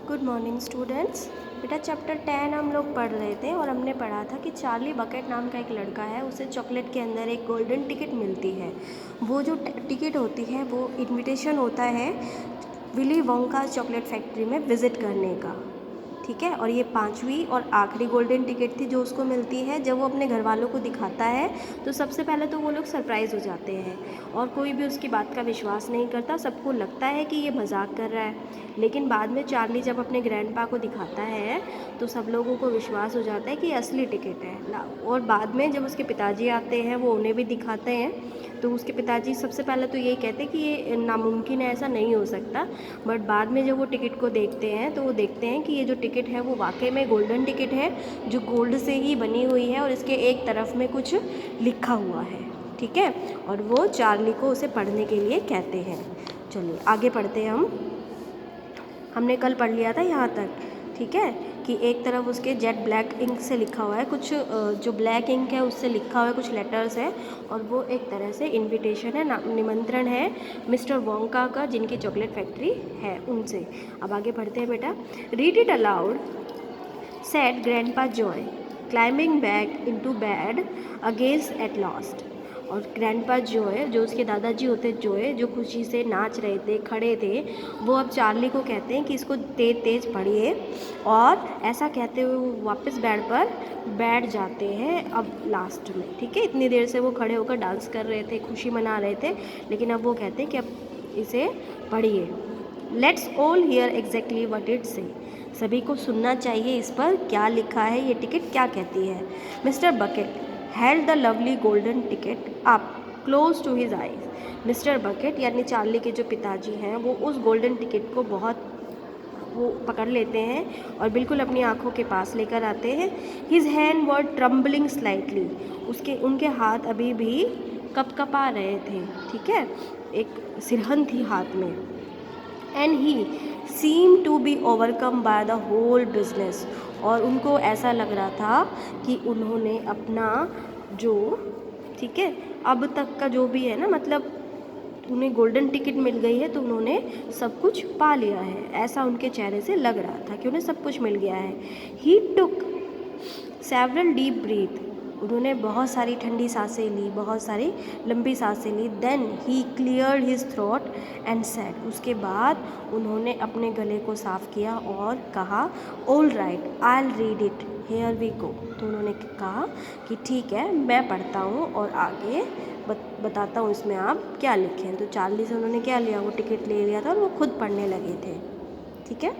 Good morning students. बेटा chapter 10 हम लोग पढ़ रहे थे और हमने पढ़ा था कि चार्ली बकेट नाम का एक लड़का है, उसे चॉकलेट के अंदर एक गोल्डन टिकट मिलती है। वो जो टिकट होती है वो इनविटेशन होता है विली वोंका चॉकलेट फैक्ट्री में विज़िट करने का, ठीक है। और ये 5वीं और आखिरी गोल्डन टिकट थी जो उसको मिलती है। जब वो अपने घर वालों को दिखाता है तो सबसे पहले तो वो लोग सरप्राइज़ हो जाते हैं और कोई भी उसकी बात का विश्वास नहीं करता। सबको लगता है कि ये मजाक कर रहा है, लेकिन बाद में चार्ली जब अपने ग्रैंडपा को दिखाता है तो सब लोगों को विश्वास हो जाता है कि ये असली टिकट है। और बाद में जब उसके पिताजी आते हैं वो उन्हें भी दिखाते हैं तो उसके पिताजी सबसे पहले तो यही कहते हैं कि ये नामुमकिन है, ऐसा नहीं हो सकता। बट बाद में जब वो टिकट को देखते हैं तो वो देखते हैं कि ये जो टिकट है वो वाकई में गोल्डन टिकट है जो गोल्ड से ही बनी हुई है और इसके एक तरफ में कुछ लिखा हुआ है, ठीक है। और वो चार्ली को उसे पढ़ने के लिए कहते हैं। चलिए आगे पढ़ते हैं। हमने कल पढ़ लिया था यहाँ तक, ठीक है, कि एक तरफ उसके जेट ब्लैक इंक से लिखा हुआ है, कुछ जो ब्लैक इंक है उससे लिखा हुआ है, कुछ लेटर्स है और वो एक तरह से इनविटेशन है, निमंत्रण है मिस्टर वोंका का, जिनकी चॉकलेट फैक्ट्री है, उनसे। अब आगे पढ़ते हैं बेटा। Read it allowed said grandpa Joy climbing back into bed against at last. और ग्रैंडपा जॉय, जो उसके दादाजी होते जॉय, जो खुशी से नाच रहे थे, खड़े थे, वो अब चार्ली को कहते हैं कि इसको तेज तेज पढ़िए। और ऐसा कहते हुए वो वापस बेड पर बैठ जाते हैं अब लास्ट में, ठीक है। इतनी देर से वो खड़े होकर डांस कर रहे थे, खुशी मना रहे थे, लेकिन अब वो कहते हैं कि अब इसे पढ़िए। Let's all here exactly what it से। सभी को सुनना चाहिए इस पर क्या लिखा है, ये टिकट क्या कहती है। Mister bucket held the lovely golden ticket up close to his eyes। Mister bucket यानी चार्ली के जो पिताजी हैं वो उस गोल्डन टिकट को बहुत वो पकड़ लेते हैं और बिल्कुल अपनी आंखों के पास लेकर आते हैं। हिज हैंड वर ट्रम्बलिंग स्लाइटली। उनके हाथ अभी भी कपकपा रहे थे, ठीक है, एक सिरहन थी हाथ में। And he seem to be overcome by the whole business. और उनको ऐसा लग रहा था कि उन्होंने अपना जो, ठीक है, अब तक का जो भी है ना, मतलब उन्हें गोल्डन टिकट मिल गई है तो उन्होंने सब कुछ पा लिया है, ऐसा उनके चेहरे से लग रहा था कि उन्हें सब कुछ मिल गया है। ही टुक सेवरल डीप ब्रीथ। उन्होंने बहुत सारी ठंडी सांसें ली, बहुत सारी लंबी सांसें ली। Then he clear his throat and said. उसके बाद उन्होंने अपने गले को साफ किया और कहा, all right I will read it here we go. तो उन्होंने कहा कि ठीक है मैं पढ़ता हूँ और आगे बताता हूँ इसमें आप क्या लिखें। तो चार्ली से उन्होंने क्या लिया, वो टिकट ले लिया था और वो खुद पढ़ने लगे थे, ठीक है।